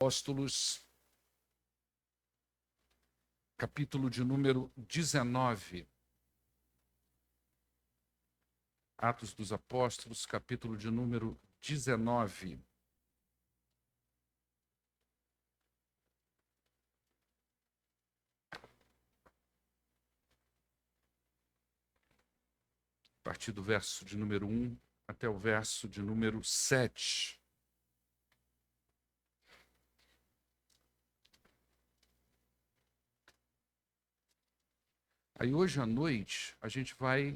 Apóstolos, capítulo de número 19. Atos dos Apóstolos, capítulo de número 19. A partir do verso de número 1 até o verso de número 7. Aí hoje à noite a gente vai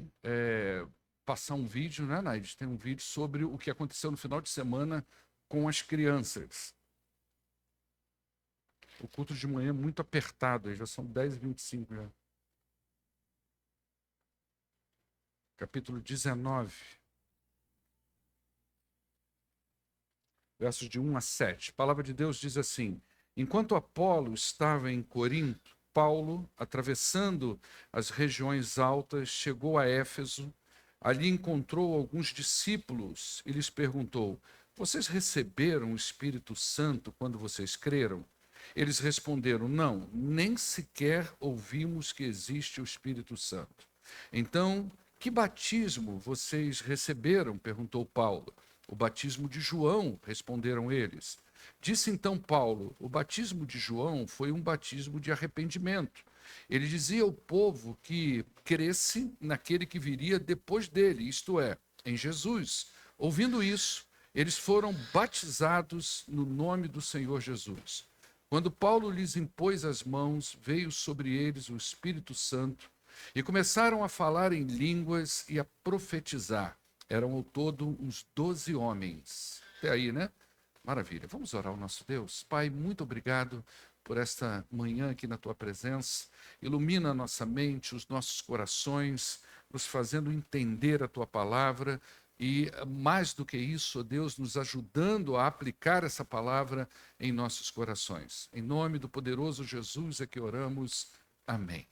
passar um vídeo, né, Naide? Tem um vídeo sobre o que aconteceu no final de semana com as crianças. O culto de manhã é muito apertado, já são 10h25 já. Capítulo 19. Versos de 1 a 7. A palavra de Deus diz assim: enquanto Apolo estava em Corinto, Paulo, atravessando as regiões altas, chegou a Éfeso. Ali encontrou alguns discípulos e lhes perguntou: vocês receberam o Espírito Santo quando vocês creram? Eles responderam: não, nem sequer ouvimos que existe o Espírito Santo. Então, que batismo vocês receberam? Perguntou Paulo. O batismo de João, responderam eles. Disse então Paulo: o batismo de João foi um batismo de arrependimento. Ele dizia ao povo que cresce naquele que viria depois dele, isto é, em Jesus. Ouvindo isso, eles foram batizados no nome do Senhor Jesus. Quando Paulo lhes impôs as mãos, veio sobre eles o Espírito Santo e começaram a falar em línguas e a profetizar. Eram ao todo uns 12 homens. Até aí, né? Maravilha. Vamos orar ao nosso Deus. Pai, muito obrigado por esta manhã aqui na Tua presença. Ilumina a nossa mente, os nossos corações, nos fazendo entender a Tua palavra e, mais do que isso, ó Deus, nos ajudando a aplicar essa palavra em nossos corações. Em nome do poderoso Jesus é que oramos. Amém.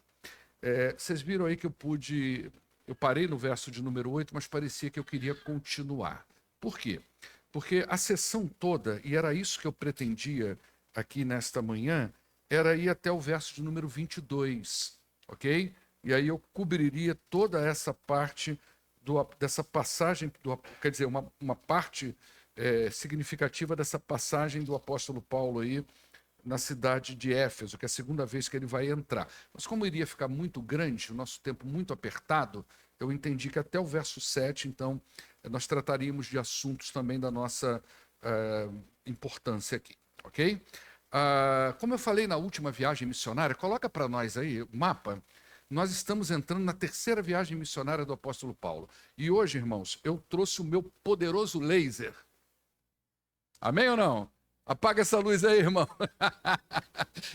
Vocês viram aí que eu parei no verso de número 8, mas parecia que eu queria continuar. Por quê? Porque a sessão toda, e era isso que eu pretendia aqui nesta manhã, era ir até o verso de número 22, ok? E aí eu cobriria toda essa parte dessa passagem, quer dizer, uma parte significativa dessa passagem do apóstolo Paulo aí, na cidade de Éfeso, que é a segunda vez que ele vai entrar. Mas como iria ficar muito grande, o nosso tempo muito apertado, eu entendi que até o verso 7, então, nós trataríamos de assuntos também da nossa importância aqui, ok? Como eu falei na última viagem missionária, coloca para nós aí o mapa. Nós estamos entrando na terceira viagem missionária do apóstolo Paulo. E hoje, irmãos, eu trouxe o meu poderoso laser. Amém ou não? Apaga essa luz aí, irmão.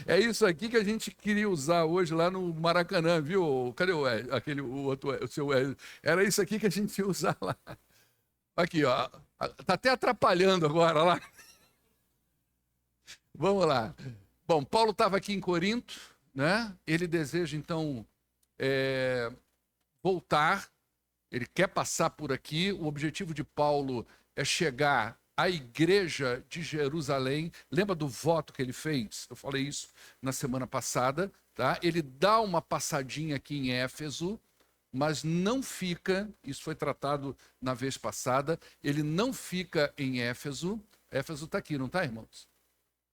É isso aqui que a gente queria usar hoje lá no Maracanã, viu? Cadê o outro, o seu Era isso aqui que a gente ia usar lá. Aqui, ó. Tá até atrapalhando agora lá. Vamos lá. Bom, Paulo estava aqui em Corinto, né? Ele deseja, então, voltar. Ele quer passar por aqui. O objetivo de Paulo é chegar à igreja de Jerusalém. Lembra do voto que ele fez? Eu falei isso na semana passada. Tá? Ele dá uma passadinha aqui em Éfeso, mas não fica, isso foi tratado na vez passada, ele não fica em Éfeso. Éfeso está aqui, não está, irmãos?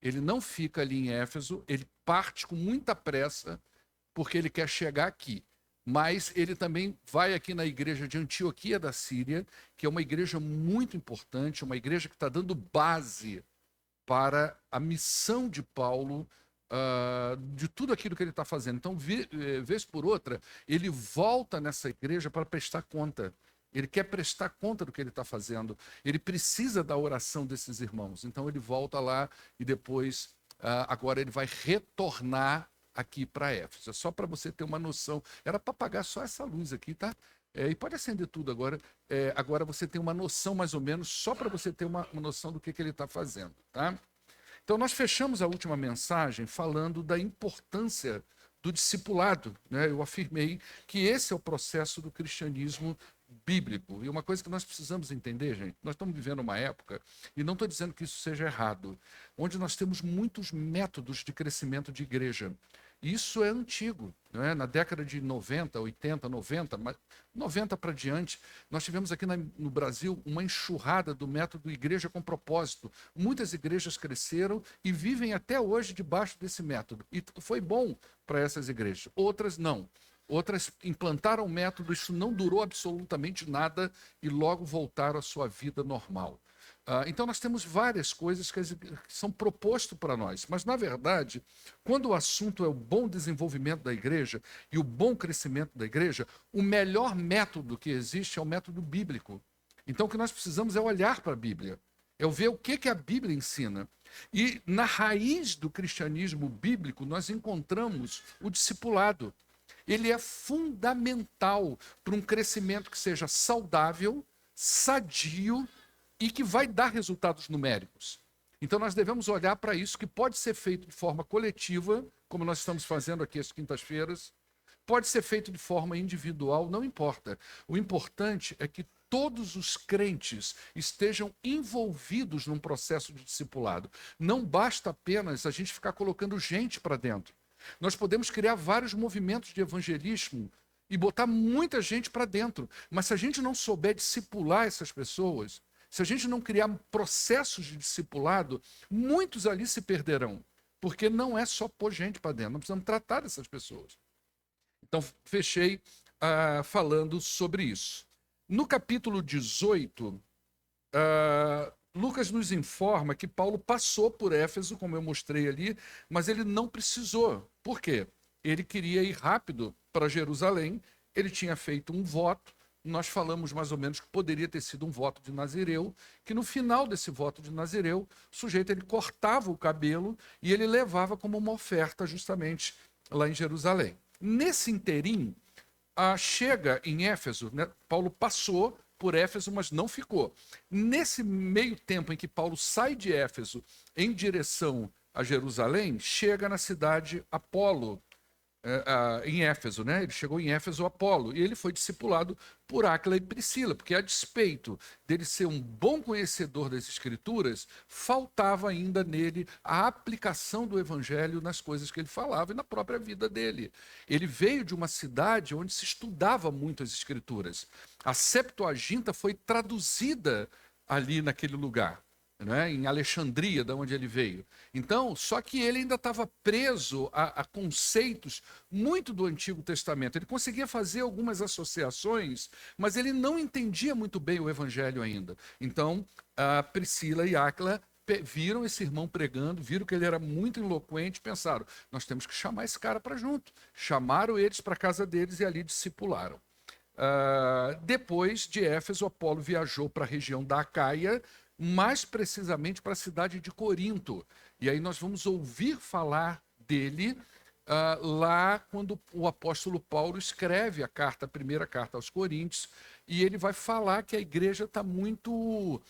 Ele não fica ali em Éfeso, ele parte com muita pressa, porque ele quer chegar aqui. Mas ele também vai aqui na igreja de Antioquia da Síria, que é uma igreja muito importante, uma igreja que está dando base para a missão de Paulo, de tudo aquilo que ele está fazendo. Então, vez por outra, ele volta nessa igreja para prestar conta. Ele quer prestar conta do que ele está fazendo. Ele precisa da oração desses irmãos. Então, ele volta lá e depois, agora ele vai retornar aqui para Éfeso. É só para você ter uma noção. Era para apagar só essa luz aqui, tá? E pode acender tudo agora. Agora você tem uma noção mais ou menos, só para você ter uma noção do que ele está fazendo, tá? Então nós fechamos a última mensagem falando da importância do discipulado, né? Eu afirmei que esse é o processo do cristianismo bíblico. E uma coisa que nós precisamos entender, gente, nós estamos vivendo uma época, e não estou dizendo que isso seja errado, onde nós temos muitos métodos de crescimento de igreja. Isso é antigo, não é? Na década de 90, 80, 90, mas 90 para diante, nós tivemos aqui no Brasil uma enxurrada do método Igreja com Propósito. Muitas igrejas cresceram e vivem até hoje debaixo desse método. E foi bom para essas igrejas. Outras não. Outras implantaram o método, isso não durou absolutamente nada e logo voltaram à sua vida normal. Então, nós temos várias coisas que são propostas para nós, mas, na verdade, quando o assunto é o bom desenvolvimento da igreja e o bom crescimento da igreja, o melhor método que existe é o método bíblico. Então, o que nós precisamos é olhar para a Bíblia, é ver o que a Bíblia ensina. E, na raiz do cristianismo bíblico, nós encontramos o discipulado. Ele é fundamental para um crescimento que seja saudável, sadio, e que vai dar resultados numéricos. Então, nós devemos olhar para isso, que pode ser feito de forma coletiva, como nós estamos fazendo aqui às quintas-feiras, pode ser feito de forma individual, não importa. O importante é que todos os crentes estejam envolvidos num processo de discipulado. Não basta apenas a gente ficar colocando gente para dentro. Nós podemos criar vários movimentos de evangelismo e botar muita gente para dentro, mas se a gente não souber discipular essas pessoas, se a gente não criar processos de discipulado, muitos ali se perderão, porque não é só pôr gente para dentro, nós precisamos tratar dessas pessoas. Então, fechei falando sobre isso. No capítulo 18, Lucas nos informa que Paulo passou por Éfeso, como eu mostrei ali, mas ele não precisou. Por quê? Ele queria ir rápido para Jerusalém, ele tinha feito um voto. Nós falamos mais ou menos que poderia ter sido um voto de Nazireu, que no final desse voto de Nazireu, o sujeito ele cortava o cabelo e ele levava como uma oferta justamente lá em Jerusalém. Nesse interim, chega em Éfeso, né? Paulo passou por Éfeso, mas não ficou. Nesse meio tempo em que Paulo sai de Éfeso em direção a Jerusalém, chega na cidade Apolo, em Éfeso, né? Ele chegou em Éfeso, Apolo, e ele foi discipulado por Áquila e Priscila, porque a despeito dele ser um bom conhecedor das Escrituras, faltava ainda nele a aplicação do Evangelho nas coisas que ele falava e na própria vida dele. Ele veio de uma cidade onde se estudava muito as Escrituras. A Septuaginta foi traduzida ali naquele lugar, né, em Alexandria, da onde ele veio. Então, só que ele ainda estava preso a conceitos muito do Antigo Testamento. Ele conseguia fazer algumas associações, mas ele não entendia muito bem o Evangelho ainda. Então, a Priscila e Áquila viram esse irmão pregando, viram que ele era muito eloquente, pensaram, nós temos que chamar esse cara para junto. Chamaram eles para a casa deles e ali discipularam. Depois de Éfeso, Apolo viajou para a região da Acaia, mais precisamente para a cidade de Corinto. E aí nós vamos ouvir falar dele lá quando o apóstolo Paulo escreve a primeira carta aos Coríntios, e ele vai falar que a igreja está muito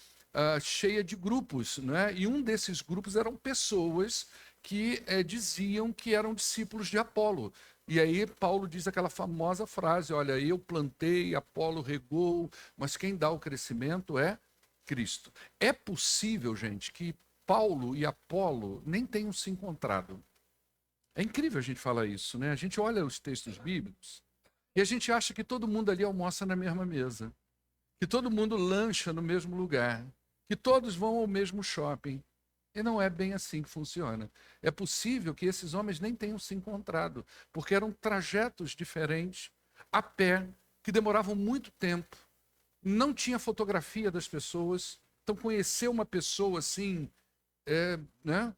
cheia de grupos, né? E um desses grupos eram pessoas que diziam que eram discípulos de Apolo. E aí Paulo diz aquela famosa frase, olha, eu plantei, Apolo regou, mas quem dá o crescimento é Cristo. É possível, gente, que Paulo e Apolo nem tenham se encontrado. É incrível a gente falar isso, né? A gente olha os textos bíblicos e a gente acha que todo mundo ali almoça na mesma mesa, que todo mundo lancha no mesmo lugar, que todos vão ao mesmo shopping. E não é bem assim que funciona. É possível que esses homens nem tenham se encontrado, porque eram trajetos diferentes, a pé, que demoravam muito tempo. Não tinha fotografia das pessoas, então conhecer uma pessoa assim, né?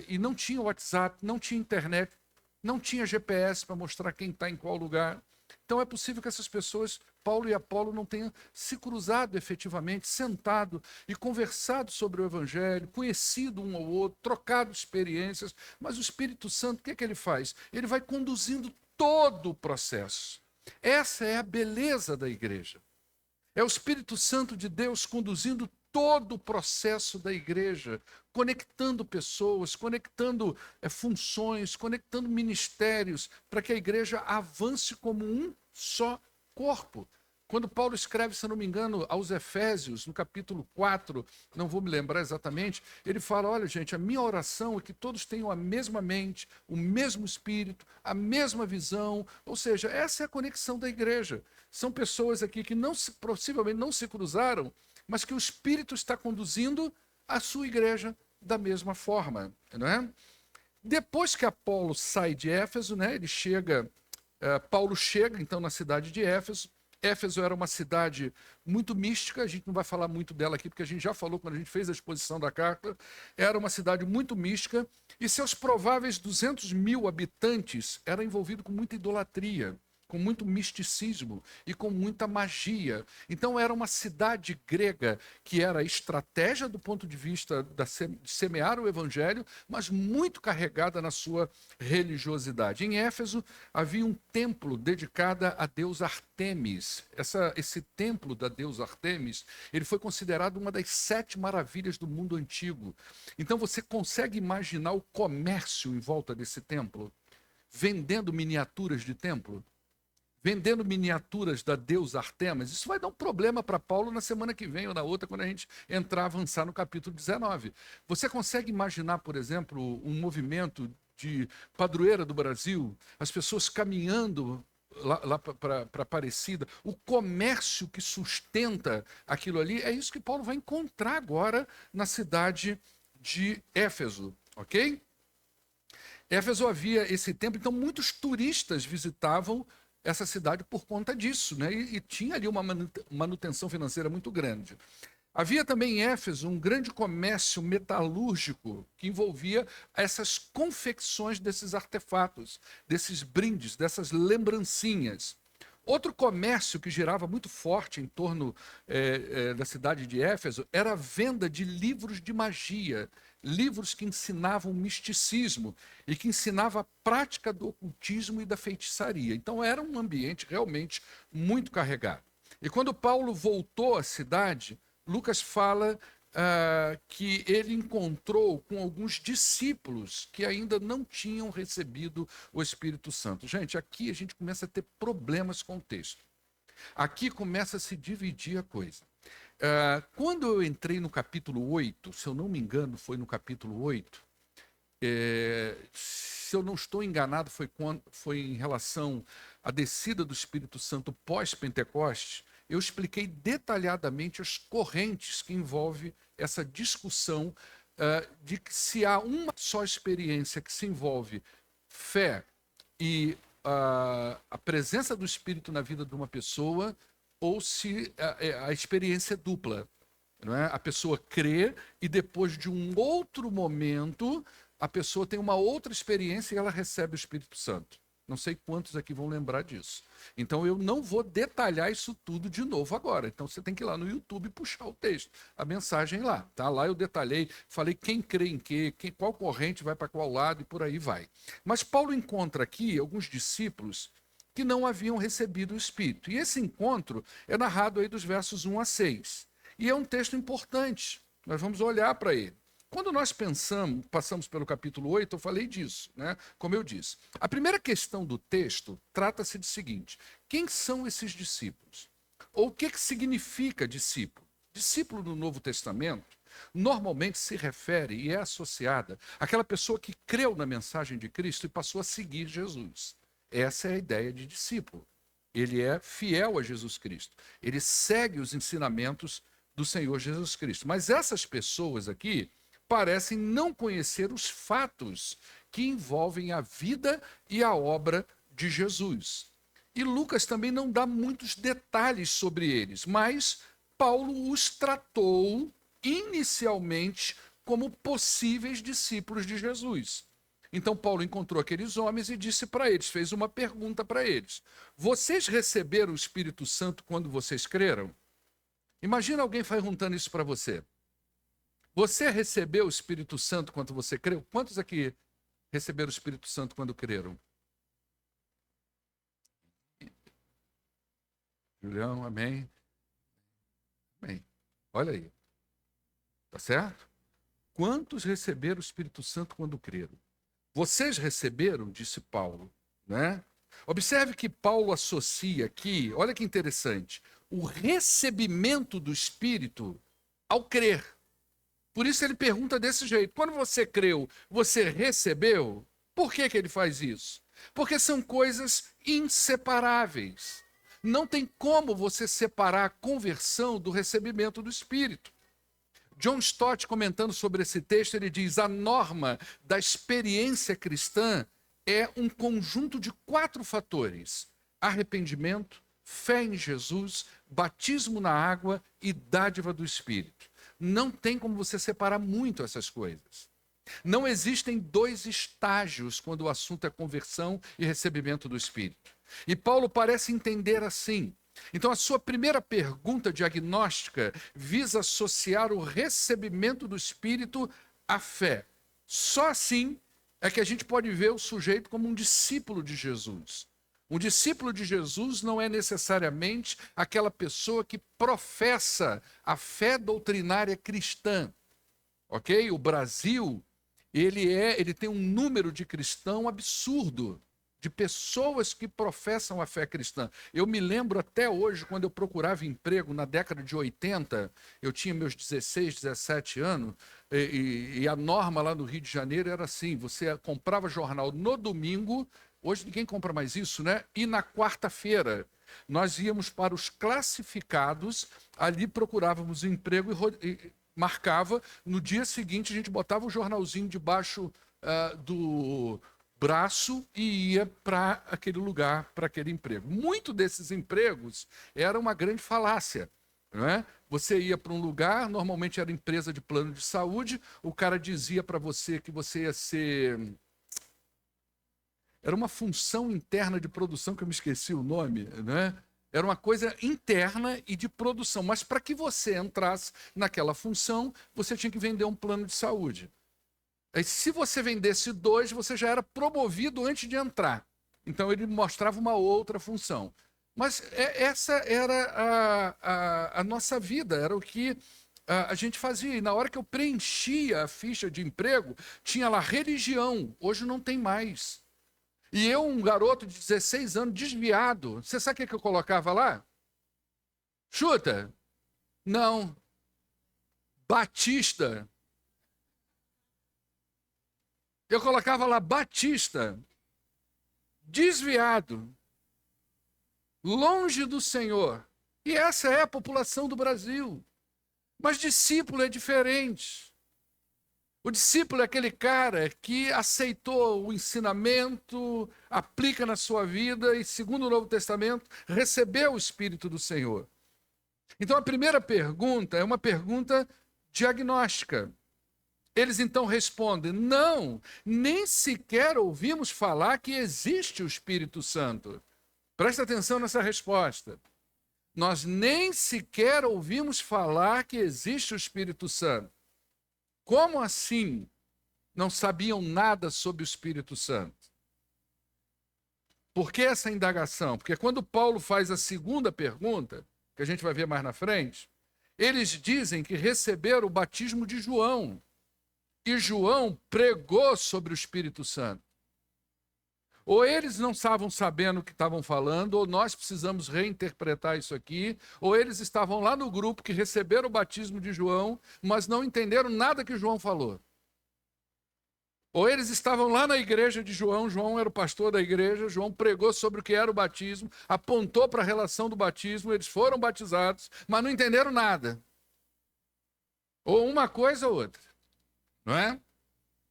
E não tinha WhatsApp, não tinha internet, não tinha GPS para mostrar quem está em qual lugar. Então é possível que essas pessoas, Paulo e Apolo, não tenham se cruzado efetivamente, sentado e conversado sobre o Evangelho, conhecido um ao outro, trocado experiências, mas o Espírito Santo, o que é que ele faz? Ele vai conduzindo todo o processo. Essa é a beleza da igreja. É o Espírito Santo de Deus conduzindo todo o processo da igreja, conectando pessoas, conectando funções, conectando ministérios, para que a igreja avance como um só corpo, Quando Paulo escreve, se não me engano, aos Efésios, no capítulo 4, não vou me lembrar exatamente, ele fala, olha gente, a minha oração é que todos tenham a mesma mente, o mesmo espírito, a mesma visão, ou seja, essa é a conexão da igreja. São pessoas aqui que possivelmente não se cruzaram, mas que o Espírito está conduzindo a sua igreja da mesma forma, não é? Depois que Apolo sai de Éfeso, né, Paulo chega então na cidade de Éfeso. Éfeso era uma cidade muito mística, a gente não vai falar muito dela aqui, porque a gente já falou quando a gente fez a exposição da carta. Era uma cidade muito mística e seus prováveis 200 mil habitantes eram envolvidos com muita idolatria, com muito misticismo e com muita magia. Então era uma cidade grega que era estratégia do ponto de vista de semear o evangelho, mas muito carregada na sua religiosidade. Em Éfeso havia um templo dedicado a deus Artemis. Esse templo da deusa Artemis, ele foi considerado uma das 7 maravilhas do mundo antigo. Então você consegue imaginar o comércio em volta desse templo? Vendendo miniaturas de templo? Vendendo miniaturas da deusa Artemis. Isso vai dar um problema para Paulo na semana que vem ou na outra, quando a gente avançar no capítulo 19. Você consegue imaginar, por exemplo, um movimento de padroeira do Brasil, as pessoas caminhando lá para Aparecida, o comércio que sustenta aquilo ali, é isso que Paulo vai encontrar agora na cidade de Éfeso, ok? Éfeso havia esse templo, então muitos turistas visitavam essa cidade por conta disso, né? E tinha ali uma manutenção financeira muito grande. Havia também em Éfeso um grande comércio metalúrgico que envolvia essas confecções desses artefatos, desses brindes, dessas lembrancinhas. Outro comércio que girava muito forte em torno da cidade de Éfeso era a venda de livros de magia, livros que ensinavam misticismo e que ensinavam a prática do ocultismo e da feitiçaria. Então era um ambiente realmente muito carregado. E quando Paulo voltou à cidade, Lucas fala que ele encontrou com alguns discípulos que ainda não tinham recebido o Espírito Santo. Gente, aqui a gente começa a ter problemas com o texto. Aqui começa a se dividir a coisa. Quando eu entrei no capítulo 8, se eu não me engano, foi no capítulo 8, se eu não estou enganado, foi em relação à descida do Espírito Santo pós-Pentecoste, eu expliquei detalhadamente as correntes que envolvem essa discussão de que se há uma só experiência que se envolve fé e a presença do Espírito na vida de uma pessoa, ou se a experiência é dupla. Não é? A pessoa crê e depois de um outro momento, a pessoa tem uma outra experiência e ela recebe o Espírito Santo. Não sei quantos aqui vão lembrar disso. Então eu não vou detalhar isso tudo de novo agora. Então você tem que ir lá no YouTube e puxar o texto, a mensagem lá. Tá? Lá eu detalhei, falei quem crê em quê, qual corrente vai para qual lado e por aí vai. Mas Paulo encontra aqui alguns discípulos que não haviam recebido o Espírito. E esse encontro é narrado aí dos versos 1 a 6. E é um texto importante. Nós vamos olhar para ele. Quando nós passamos pelo capítulo 8, eu falei disso, né? Como eu disse. A primeira questão do texto trata-se de seguinte: quem são esses discípulos? Ou o que significa discípulo? Discípulo no Novo Testamento normalmente se refere e é associada àquela pessoa que creu na mensagem de Cristo e passou a seguir Jesus. Essa é a ideia de discípulo. Ele é fiel a Jesus Cristo. Ele segue os ensinamentos do Senhor Jesus Cristo. Mas essas pessoas aqui parecem não conhecer os fatos que envolvem a vida e a obra de Jesus. E Lucas também não dá muitos detalhes sobre eles, mas Paulo os tratou inicialmente como possíveis discípulos de Jesus. Então Paulo encontrou aqueles homens e disse para eles, fez uma pergunta para eles: vocês receberam o Espírito Santo quando vocês creram? Imagina alguém perguntando isso para você. Você recebeu o Espírito Santo quando você creu? Quantos aqui receberam o Espírito Santo quando creram? Julião, amém? Amém. Olha aí. Tá certo? Quantos receberam o Espírito Santo quando creram? Vocês receberam, disse Paulo, né? Observe que Paulo associa aqui, olha que interessante, o recebimento do Espírito ao crer. Por isso ele pergunta desse jeito: quando você creu, você recebeu? Por que ele faz isso? Porque são coisas inseparáveis. Não tem como você separar a conversão do recebimento do Espírito. John Stott, comentando sobre esse texto, ele diz: a norma da experiência cristã é um conjunto de 4 fatores: arrependimento, fé em Jesus, batismo na água e dádiva do Espírito. Não tem como você separar muito essas coisas. Não existem 2 estágios quando o assunto é conversão e recebimento do Espírito. E Paulo parece entender assim. Então, a sua primeira pergunta diagnóstica visa associar o recebimento do Espírito à fé. Só assim é que a gente pode ver o sujeito como um discípulo de Jesus. Um discípulo de Jesus não é necessariamente aquela pessoa que professa a fé doutrinária cristã. Ok? O Brasil, ele tem um número de cristão absurdo, de pessoas que professam a fé cristã. Eu me lembro até hoje, quando eu procurava emprego na década de 80, eu tinha meus 16, 17 anos, e a norma lá no Rio de Janeiro era assim: você comprava jornal no domingo, hoje ninguém compra mais isso, né? E na quarta-feira nós íamos para os classificados, ali procurávamos emprego e marcava. No dia seguinte a gente botava o jornalzinho debaixo do braço e ia para aquele lugar, para aquele emprego. Muito desses empregos era uma grande falácia, não é? Você ia para um lugar, normalmente era empresa de plano de saúde, o cara dizia para você que você ia ser... Era uma função interna de produção, que eu me esqueci o nome, né? Era uma coisa interna e de produção, mas para que você entrasse naquela função, você tinha que vender um plano de saúde. Aí, se você vendesse 2, você já era promovido antes de entrar. Então, ele mostrava uma outra função. Mas essa era a nossa vida, era o que a gente fazia. E na hora que eu preenchia a ficha de emprego, tinha lá religião. Hoje não tem mais. E eu, um garoto de 16 anos, desviado, você sabe o que eu colocava lá? Chuta? Não. Batista. Eu colocava lá Batista, desviado, longe do Senhor. E essa é a população do Brasil. Mas discípulo é diferente. O discípulo é aquele cara que aceitou o ensinamento, aplica na sua vida e, segundo o Novo Testamento, recebeu o Espírito do Senhor. Então, a primeira pergunta é uma pergunta diagnóstica. Eles então respondem: não, nem sequer ouvimos falar que existe o Espírito Santo. Presta atenção nessa resposta. Nós nem sequer ouvimos falar que existe o Espírito Santo. Como assim não sabiam nada sobre o Espírito Santo? Por que essa indagação? Porque quando Paulo faz a segunda pergunta, que a gente vai ver mais na frente, eles dizem que receberam o batismo de João. E João pregou sobre o Espírito Santo. Ou eles não estavam sabendo o que estavam falando, ou nós precisamos reinterpretar isso aqui, ou eles estavam lá no grupo que receberam o batismo de João, mas não entenderam nada que João falou. Ou eles estavam lá na igreja de João, João era o pastor da igreja, João pregou sobre o que era o batismo, apontou para a relação do batismo, eles foram batizados, mas não entenderam nada. Ou uma coisa ou outra. Não é?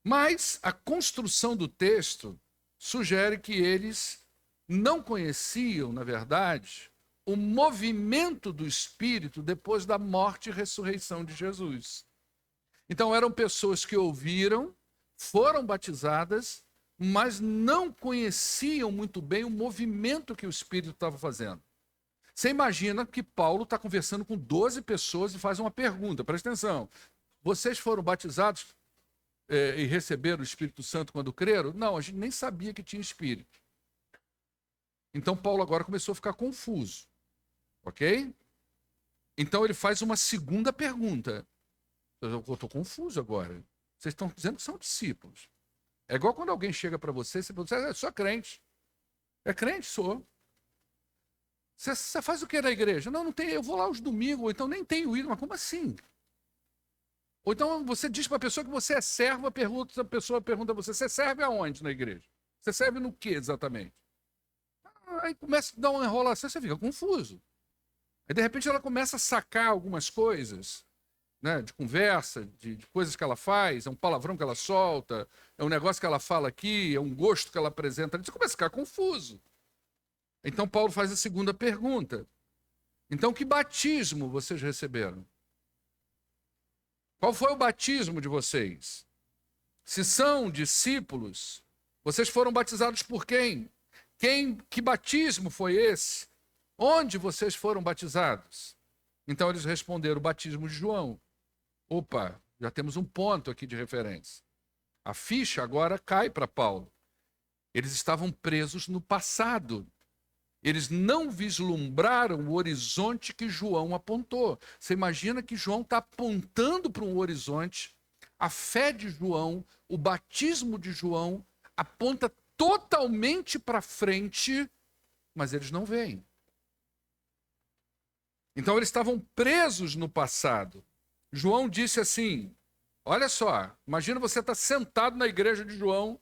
Mas a construção do texto sugere que eles não conheciam, na verdade, o movimento do Espírito depois da morte e ressurreição de Jesus. Então eram pessoas que ouviram, foram batizadas, mas não conheciam muito bem o movimento que o Espírito estava fazendo. Você imagina que Paulo está conversando com 12 pessoas e faz uma pergunta, presta atenção: vocês foram batizados e receberam o Espírito Santo quando creram? Não, a gente nem sabia que tinha Espírito. Então Paulo agora começou a ficar confuso, ok? Então ele faz uma segunda pergunta. Eu estou confuso agora. Vocês estão dizendo que são discípulos. É igual quando alguém chega para você e você pergunta: eu sou crente. É crente? Sou. Você faz o que na igreja? Não, não tem, eu vou lá os domingos, ou então nem tenho ido, mas como assim? Ou então você diz para a pessoa que você é servo, a pessoa pergunta a você serve aonde na igreja? Você serve no que exatamente? Aí começa a dar uma enrolação, você fica confuso. Aí de repente ela começa a sacar algumas coisas, né, de conversa, de coisas que ela faz, é um palavrão que ela solta, é um negócio que ela fala aqui, é um gosto que ela apresenta, você começa a ficar confuso. Então Paulo faz a segunda pergunta. Então que batismo vocês receberam? Qual foi o batismo de vocês? Se são discípulos, vocês foram batizados por quem? Que batismo foi esse? Onde vocês foram batizados? Então eles responderam: o batismo de João. Opa, já temos um ponto aqui de referência. A ficha agora cai para Paulo. Eles estavam presos no passado. Eles não vislumbraram o horizonte que João apontou. Você imagina que João está apontando para um horizonte. A fé de João, o batismo de João, aponta totalmente para frente, mas eles não veem. Então eles estavam presos no passado. João disse assim, olha só, imagina você estar sentado na igreja de João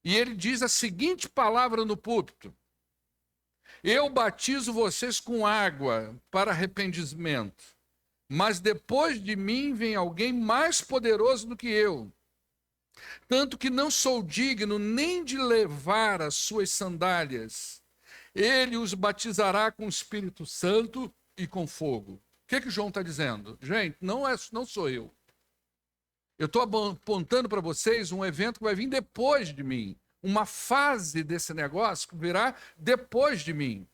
e ele diz a seguinte palavra no púlpito: eu batizo vocês com água para arrependimento, mas depois de mim vem alguém mais poderoso do que eu, tanto que não sou digno nem de levar as suas sandálias. Ele os batizará com o Espírito Santo e com fogo. O que João está dizendo? Gente, não sou eu. Eu estou apontando para vocês um evento que vai vir depois de mim. Uma fase desse negócio que virá depois de mim.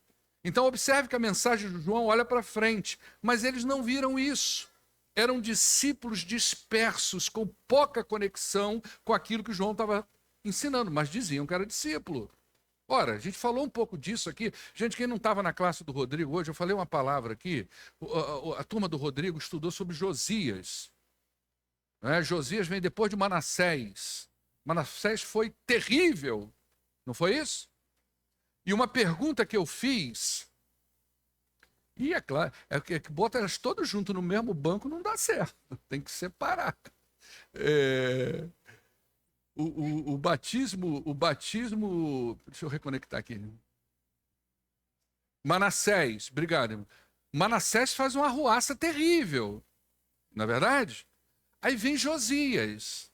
Então observe que a mensagem de João olha para frente, mas eles não viram isso. Eram discípulos dispersos, com pouca conexão com aquilo que João estava ensinando, mas diziam que era discípulo. Ora, a gente falou um pouco disso aqui. Gente, quem não estava na classe do Rodrigo hoje, eu falei uma palavra aqui. A turma do Rodrigo estudou sobre Josias. Josias vem depois de Manassés. Manassés foi terrível, não foi isso? E uma pergunta que eu fiz, e é claro, é que bota elas todas juntas no mesmo banco não dá certo, tem que separar. O batismo, deixa eu reconectar aqui. Manassés, obrigado. Manassés faz uma arruaça terrível, não é verdade? Aí vem Josias.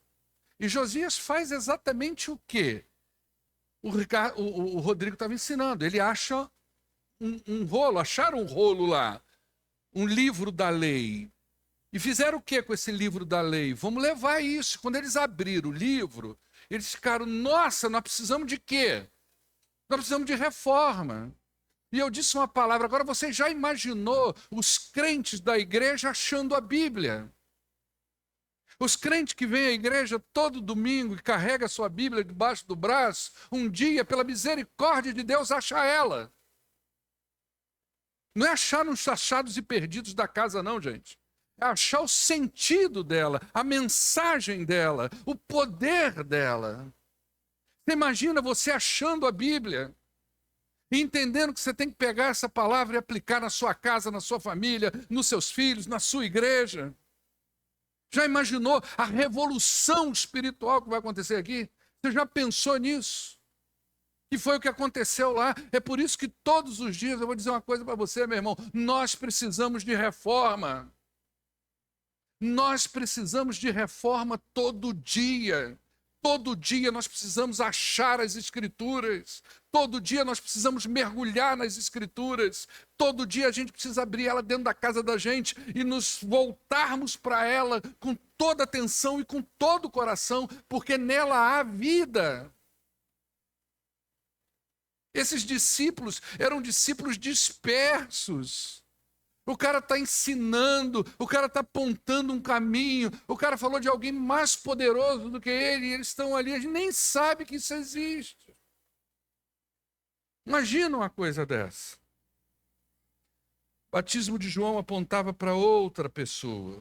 E Josias faz exatamente o quê? O Rodrigo estava ensinando. Ele acha um rolo, acharam um rolo lá, um livro da lei. E fizeram o que com esse livro da lei? Vamos levar isso. Quando eles abriram o livro, eles ficaram, nossa, nós precisamos de quê? Nós precisamos de reforma. E eu disse uma palavra, agora você já imaginou os crentes da igreja achando a Bíblia? Os crentes que vêm à igreja todo domingo e carregam a sua Bíblia debaixo do braço, um dia, pela misericórdia de Deus, acha ela. Não é achar nos achados e perdidos da casa, não, gente. É achar o sentido dela, a mensagem dela, o poder dela. Você imagina você achando a Bíblia e entendendo que você tem que pegar essa palavra e aplicar na sua casa, na sua família, nos seus filhos, na sua igreja. Já imaginou a revolução espiritual que vai acontecer aqui? Você já pensou nisso? Que foi o que aconteceu lá. É por isso que todos os dias, eu vou dizer uma coisa para você, meu irmão, nós precisamos de reforma. Nós precisamos de reforma todo dia. Todo dia nós precisamos achar as Escrituras. Todo dia nós precisamos mergulhar nas Escrituras. Todo dia a gente precisa abrir ela dentro da casa da gente e nos voltarmos para ela com toda atenção e com todo o coração, porque nela há vida. Esses discípulos eram discípulos dispersos. O cara está ensinando, o cara está apontando um caminho, o cara falou de alguém mais poderoso do que ele, e eles estão ali, a gente nem sabe que isso existe. Imagina uma coisa dessa. O batismo de João apontava para outra pessoa.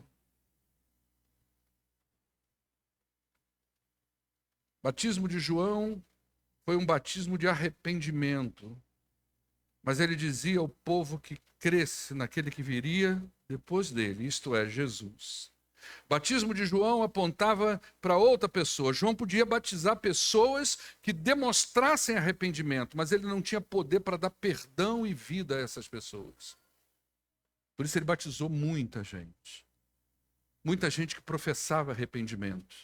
O batismo de João foi um batismo de arrependimento. mas ele dizia ao povo que cresce naquele que viria depois dele, isto é, Jesus. O batismo de João apontava para outra pessoa. João podia batizar pessoas que demonstrassem arrependimento, mas ele não tinha poder para dar perdão e vida a essas pessoas. Por isso ele batizou muita gente. Muita gente que professava arrependimento.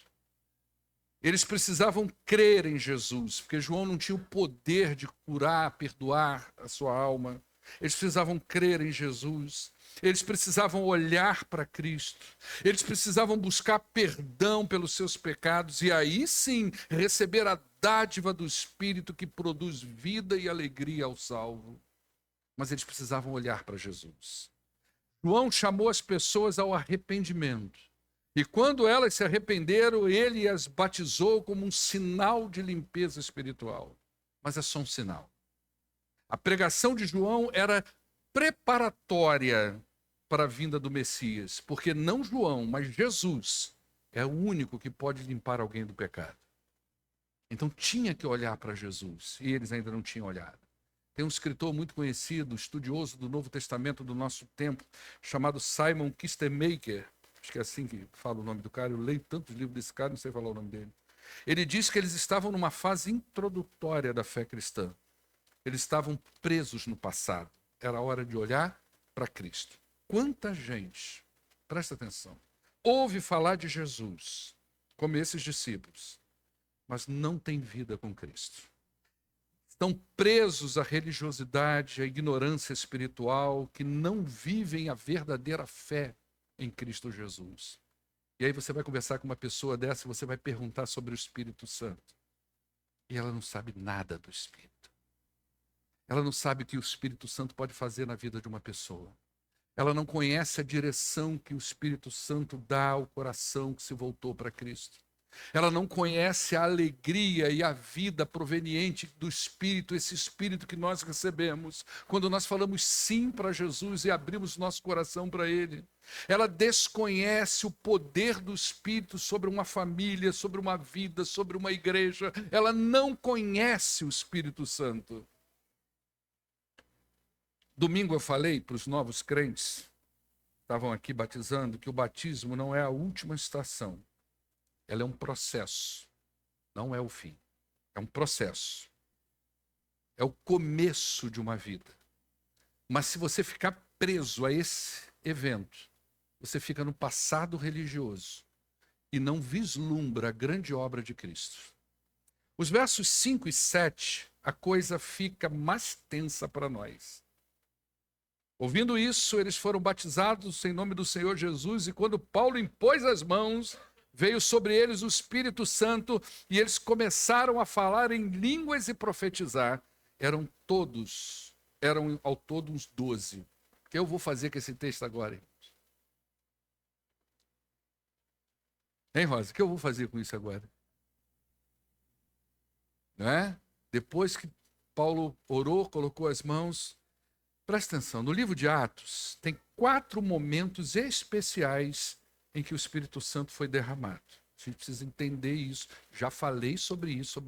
Eles precisavam crer em Jesus, porque João não tinha o poder de curar, perdoar a sua alma. Eles precisavam crer em Jesus. Eles precisavam olhar para Cristo. Eles precisavam buscar perdão pelos seus pecados e aí sim receber a dádiva do Espírito que produz vida e alegria ao salvo. Mas eles precisavam olhar para Jesus. João chamou as pessoas ao arrependimento. E quando elas se arrependeram, ele as batizou como um sinal de limpeza espiritual. Mas é só um sinal. A pregação de João era preparatória para a vinda do Messias, porque não João, mas Jesus é o único que pode limpar alguém do pecado. Então tinha que olhar para Jesus, e eles ainda não tinham olhado. Tem um escritor muito conhecido, estudioso do Novo Testamento do nosso tempo, chamado Simon Kistemaker. Acho que é assim que fala o nome do cara. Eu leio tantos livros desse cara, não sei falar o nome dele. Ele diz que eles estavam numa fase introdutória da fé cristã. Eles estavam presos no passado. Era hora de olhar para Cristo. Quanta gente, presta atenção, ouve falar de Jesus, como esses discípulos, mas não tem vida com Cristo. Estão presos à religiosidade, à ignorância espiritual, que não vivem a verdadeira fé em Cristo Jesus. E aí você vai conversar com uma pessoa dessa e você vai perguntar sobre o Espírito Santo. E ela não sabe nada do Espírito. Ela não sabe o que o Espírito Santo pode fazer na vida de uma pessoa. Ela não conhece a direção que o Espírito Santo dá ao coração que se voltou para Cristo. Ela não conhece a alegria e a vida proveniente do Espírito, esse Espírito que nós recebemos, quando nós falamos sim para Jesus e abrimos nosso coração para Ele. Ela desconhece o poder do Espírito sobre uma família, sobre uma vida, sobre uma igreja. Ela não conhece o Espírito Santo. Domingo eu falei para os novos crentes, estavam aqui batizando, que o batismo não é a última estação. Ela é um processo, não é o fim. É um processo. É o começo de uma vida. Mas se você ficar preso a esse evento, você fica no passado religioso e não vislumbra a grande obra de Cristo. Os versos 5 e 7, a coisa fica mais tensa para nós. Ouvindo isso, eles foram batizados em nome do Senhor Jesus, e quando Paulo impôs as mãos, veio sobre eles o Espírito Santo, e eles começaram a falar em línguas e profetizar. Eram ao todo uns 12. O que eu vou fazer com esse texto agora, hein? Hein, Rosa? O que eu vou fazer com isso agora? Não é? Depois que Paulo orou, colocou as mãos. Presta atenção, no livro de Atos tem 4 momentos especiais em que o Espírito Santo foi derramado. A gente precisa entender isso. Já falei sobre isso,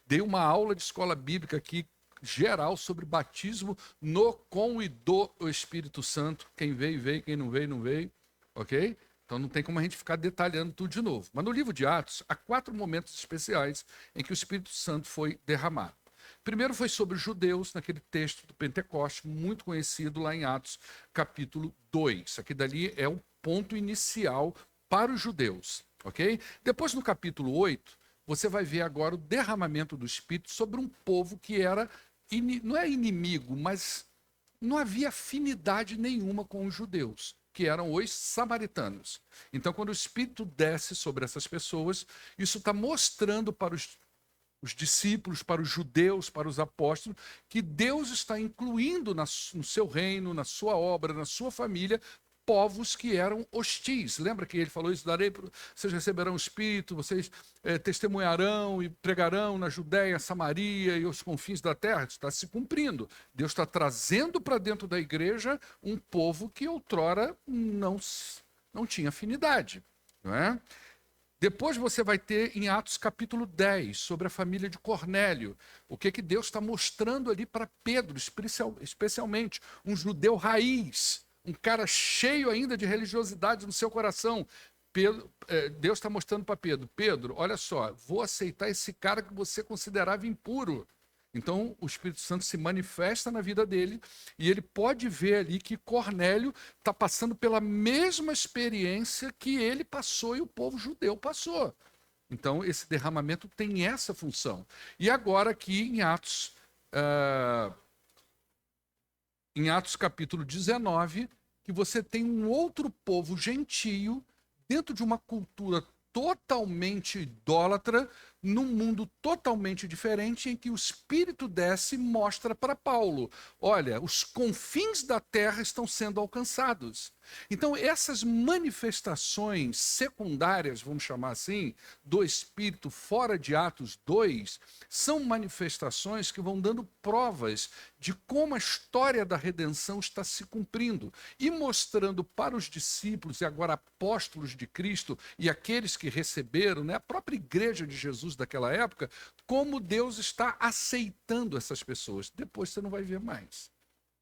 dei uma aula de escola bíblica aqui, geral, sobre batismo no, com e do Espírito Santo. Quem veio, veio, quem não veio, não veio. Ok? Então não tem como a gente ficar detalhando tudo de novo. Mas no livro de Atos, há 4 momentos especiais em que o Espírito Santo foi derramado. Primeiro foi sobre os judeus, naquele texto do Pentecoste, muito conhecido lá em Atos, capítulo 2. Aqui dali é o ponto inicial para os judeus, ok? Depois, no capítulo 8, você vai ver agora o derramamento do Espírito sobre um povo que era, não é inimigo, mas não havia afinidade nenhuma com os judeus, que eram os samaritanos. Então, quando o Espírito desce sobre essas pessoas, isso está mostrando para os discípulos, para os judeus, para os apóstolos, que Deus está incluindo no seu reino, na sua obra, na sua família, povos que eram hostis. Lembra que ele falou isso? Vocês receberão o Espírito, vocês testemunharão e pregarão na Judéia, Samaria e os confins da terra. Isso está se cumprindo. Deus está trazendo para dentro da igreja um povo que outrora não tinha afinidade. Não é? Depois você vai ter em Atos capítulo 10, sobre a família de Cornélio. O que Deus está mostrando ali para Pedro, especialmente um judeu raiz, um cara cheio ainda de religiosidade no seu coração. Deus está mostrando para Pedro, Pedro, olha só, vou aceitar esse cara que você considerava impuro. Então, o Espírito Santo se manifesta na vida dele e ele pode ver ali que Cornélio está passando pela mesma experiência que ele passou e o povo judeu passou. Então, esse derramamento tem essa função. E agora aqui em Atos capítulo 19, que você tem um outro povo gentio dentro de uma cultura totalmente idólatra, num mundo totalmente diferente, em que o Espírito desce e mostra para Paulo, olha, os confins da terra estão sendo alcançados. Então, essas manifestações secundárias, vamos chamar assim, do Espírito fora de Atos 2, são manifestações que vão dando provas de como a história da redenção está se cumprindo e mostrando para os discípulos e agora apóstolos de Cristo e aqueles que receberam, né, a própria igreja de Jesus daquela época, como Deus está aceitando essas pessoas. Depois você não vai ver mais.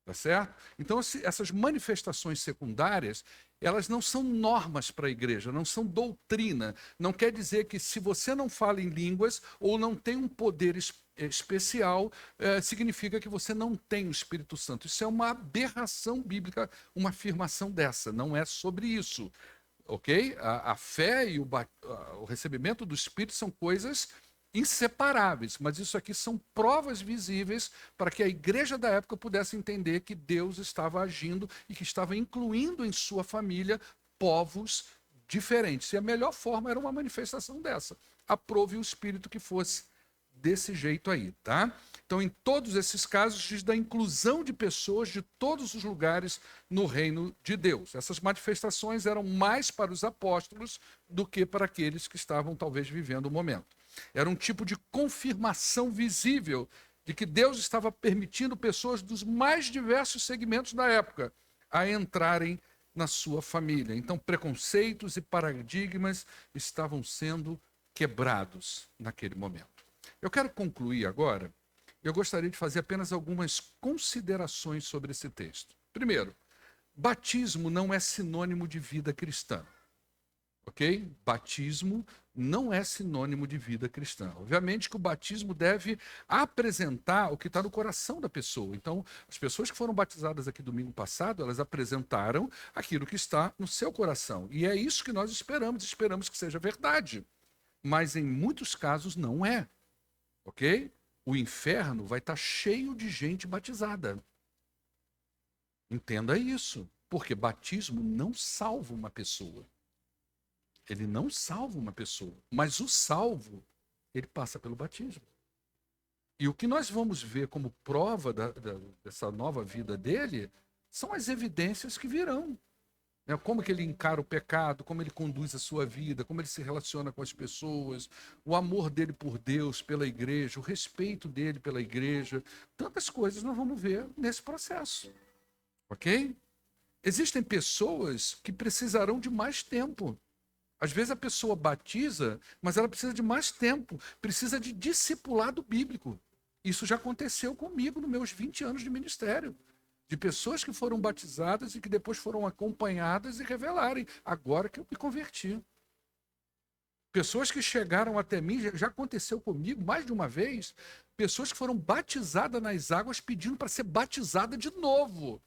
Tá certo? Então, essas manifestações secundárias, elas não são normas para a igreja, não são doutrina. Não quer dizer que se você não fala em línguas ou não tem um poder especial, significa que você não tem o Espírito Santo. Isso é uma aberração bíblica, uma afirmação dessa. Não é sobre isso. Ok? A fé e o recebimento do Espírito são coisas inseparáveis, mas isso aqui são provas visíveis para que a igreja da época pudesse entender que Deus estava agindo e que estava incluindo em sua família povos diferentes. E a melhor forma era uma manifestação dessa. Aprove o Espírito que fosse desse jeito aí, tá? Então, em todos esses casos, diz da inclusão de pessoas de todos os lugares no reino de Deus. Essas manifestações eram mais para os apóstolos do que para aqueles que estavam talvez vivendo o momento. Era um tipo de confirmação visível de que Deus estava permitindo pessoas dos mais diversos segmentos da época a entrarem na sua família. Então, preconceitos e paradigmas estavam sendo quebrados naquele momento. Eu quero concluir agora. Eu gostaria de fazer apenas algumas considerações sobre esse texto. Primeiro, batismo não é sinônimo de vida cristã. Ok? Batismo não é sinônimo de vida cristã. Obviamente que o batismo deve apresentar o que está no coração da pessoa. Então, as pessoas que foram batizadas aqui domingo passado, elas apresentaram aquilo que está no seu coração. E é isso que nós esperamos que seja verdade. Mas em muitos casos não é. Ok? O inferno vai estar cheio de gente batizada. Entenda isso. Porque batismo não salva uma pessoa. Ele não salva uma pessoa, mas o salvo, ele passa pelo batismo. E o que nós vamos ver como prova dessa nova vida dele são as evidências que virão. Como que ele encara o pecado, como ele conduz a sua vida, como ele se relaciona com as pessoas, o amor dele por Deus, pela igreja, o respeito dele pela igreja. Tantas coisas nós vamos ver nesse processo. Ok? Existem pessoas que precisarão de mais tempo. Às vezes a pessoa batiza, mas ela precisa de mais tempo, precisa de discipulado bíblico. Isso já aconteceu comigo nos meus 20 anos de ministério. De pessoas que foram batizadas e que depois foram acompanhadas e revelarem, agora que eu me converti. Pessoas que chegaram até mim, já aconteceu comigo mais de uma vez, pessoas que foram batizadas nas águas pedindo para ser batizada de novo.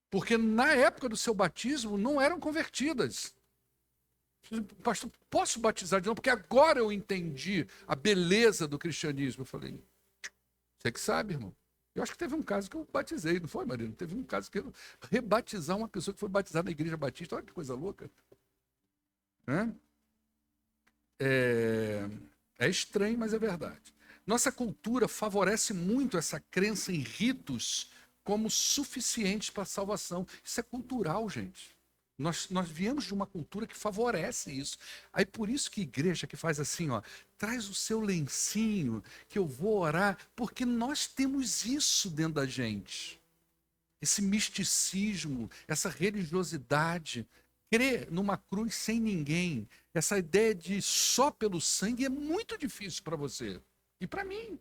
Porque na época do seu batismo não eram convertidas. Pastor, posso batizar de novo? Porque agora eu entendi a beleza do cristianismo. Eu falei, você que sabe, irmão. Eu acho que teve um caso que eu batizei, não foi, Marina? Teve um caso que eu rebatizar uma pessoa que foi batizada na igreja batista. Olha que coisa louca. É estranho, mas é verdade. Nossa cultura favorece muito essa crença em ritos como suficientes para a salvação. Isso é cultural, gente. Nós viemos de uma cultura que favorece isso. Aí por isso que igreja que faz assim, ó, traz o seu lencinho que eu vou orar, porque nós temos isso dentro da gente. Esse misticismo, essa religiosidade crer numa cruz sem ninguém, essa ideia de só pelo sangue é muito difícil para você. E para mim,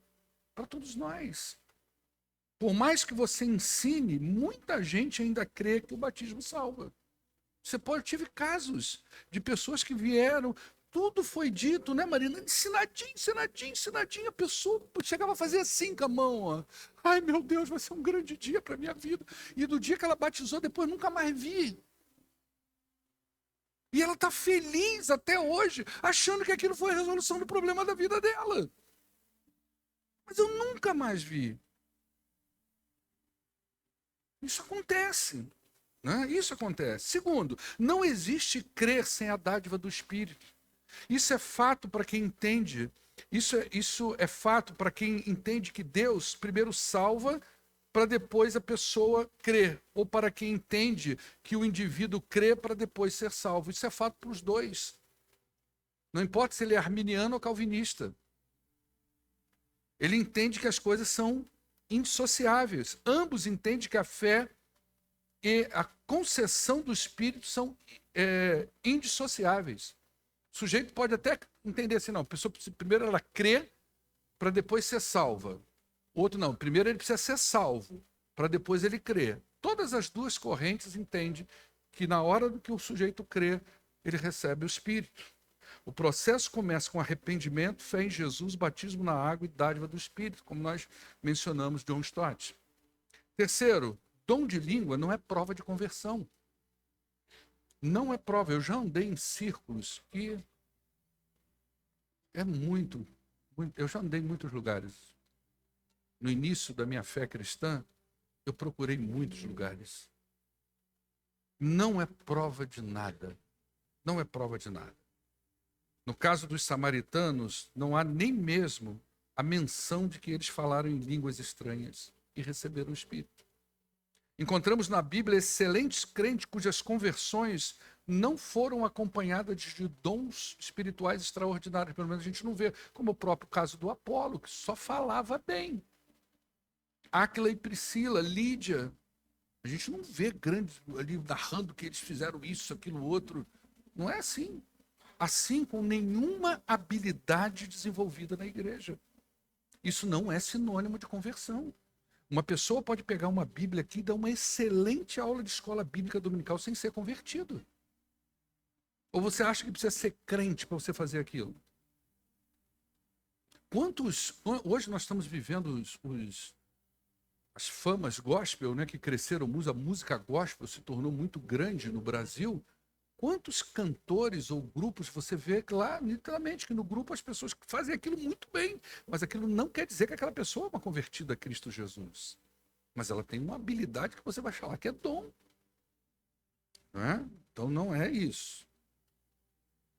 para todos nós. Por mais que você ensine, muita gente ainda crê que o batismo salva. Tive casos de pessoas que vieram, tudo foi dito, né, Marina? Ensinadinho, ensinadinho, ensinadinho. A pessoa chegava a fazer assim com a mão, ó. Ai, meu Deus, vai ser um grande dia para minha vida. E do dia que ela batizou, depois nunca mais vi. E ela está feliz até hoje, achando que aquilo foi a resolução do problema da vida dela. Mas eu nunca mais vi. Isso acontece. Né? Isso acontece. Segundo, não existe crer sem a dádiva do Espírito. Isso é fato para quem entende. Isso é fato para quem entende que Deus primeiro salva para depois a pessoa crer. Ou para quem entende que o indivíduo crê para depois ser salvo. Isso é fato para os dois. Não importa se ele é arminiano ou calvinista. Ele entende que as coisas são indissociáveis. Ambos entendem que a fé e a concessão do Espírito são indissociáveis. O sujeito pode até entender assim, não, a pessoa primeiro ela crê para depois ser salva. O outro não, primeiro ele precisa ser salvo para depois ele crer. Todas as duas correntes entendem que na hora do que o sujeito crê, ele recebe o Espírito. O processo começa com arrependimento, fé em Jesus, batismo na água e dádiva do Espírito, como nós mencionamos John Stott. Terceiro, dom de língua não é prova de conversão. Não é prova. Eu já andei em círculos que é muito. Eu já andei em muitos lugares. No início da minha fé cristã, eu procurei muitos lugares. Não é prova de nada. Não é prova de nada. No caso dos samaritanos, não há nem mesmo a menção de que eles falaram em línguas estranhas e receberam o Espírito. Encontramos na Bíblia excelentes crentes cujas conversões não foram acompanhadas de dons espirituais extraordinários. Pelo menos a gente não vê, como o próprio caso do Apolo, que só falava bem. Áquila e Priscila, Lídia, a gente não vê grandes ali narrando que eles fizeram isso, aquilo, outro. Não é assim. Assim, com nenhuma habilidade desenvolvida na igreja. Isso não é sinônimo de conversão. Uma pessoa pode pegar uma Bíblia aqui e dar uma excelente aula de escola bíblica dominical sem ser convertido. Ou você acha que precisa ser crente para você fazer aquilo? Hoje nós estamos vivendo as famas gospel, né, que cresceram, a música gospel se tornou muito grande no Brasil. Quantos cantores ou grupos você vê que lá, literalmente, que no grupo as pessoas fazem aquilo muito bem, mas aquilo não quer dizer que aquela pessoa é uma convertida a Cristo Jesus. Mas ela tem uma habilidade que você vai falar que é dom. Né? Então não é isso.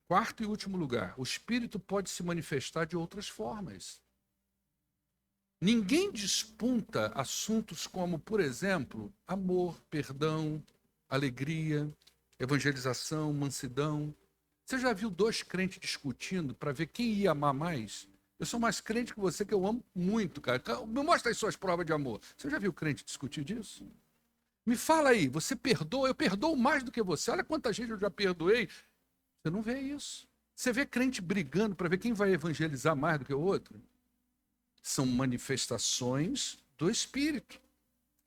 Quarto e último lugar, o Espírito pode se manifestar de outras formas. Ninguém despunta assuntos como, por exemplo, amor, perdão, alegria, evangelização, mansidão. Você já viu dois crentes discutindo para ver quem ia amar mais? Eu sou mais crente que você, que eu amo muito, cara. Me mostra aí suas provas de amor. Você já viu crente discutir disso? Me fala aí, você perdoa? Eu perdoo mais do que você. Olha quanta gente eu já perdoei. Você não vê isso. Você vê crente brigando para ver quem vai evangelizar mais do que o outro? São manifestações do Espírito,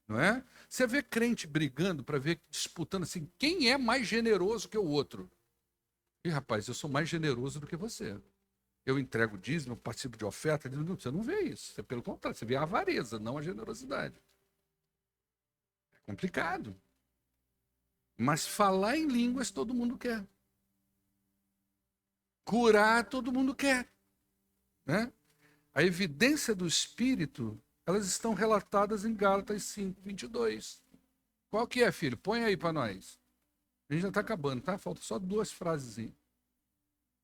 não é? Você vê crente brigando para ver, disputando assim, quem é mais generoso que o outro? E rapaz, eu sou mais generoso do que você. Eu entrego dízimo, eu participo de oferta. Você não vê isso. Você, pelo contrário, você vê a avareza, não a generosidade. É complicado. Mas falar em línguas todo mundo quer. Curar todo mundo quer. Né? A evidência do Espírito, elas estão relatadas em Gálatas 5, 22. Qual que é, filho? Põe aí para nós. A gente já está acabando, tá? Falta só duas frases.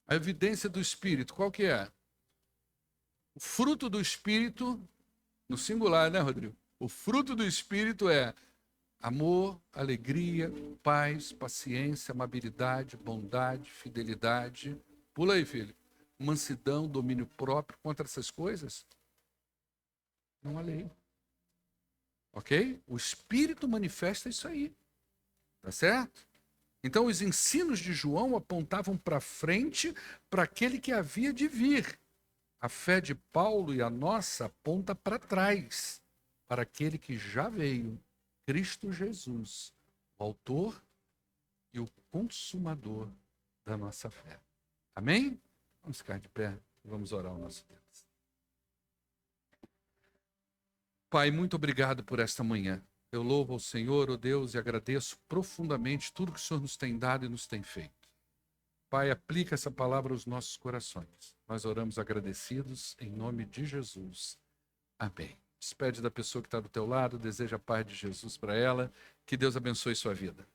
A evidência do Espírito, qual que é? O fruto do Espírito, no singular, né, Rodrigo? O fruto do Espírito é amor, alegria, paz, paciência, amabilidade, bondade, fidelidade. Pula aí, filho. Mansidão, domínio próprio. Contra essas coisas, não há lei. Ok? O Espírito manifesta isso aí. Tá certo? Então, os ensinos de João apontavam para frente, para aquele que havia de vir. A fé de Paulo e a nossa aponta para trás, para aquele que já veio, Cristo Jesus, o autor e o consumador da nossa fé. Amém? Vamos ficar de pé e vamos orar o nosso Deus. Pai, muito obrigado por esta manhã. Eu louvo ao Senhor, ó Deus, e agradeço profundamente tudo que o Senhor nos tem dado e nos tem feito. Pai, aplica essa palavra aos nossos corações. Nós oramos agradecidos em nome de Jesus. Amém. Despede da pessoa que está do teu lado, deseja a paz de Jesus para ela. Que Deus abençoe sua vida.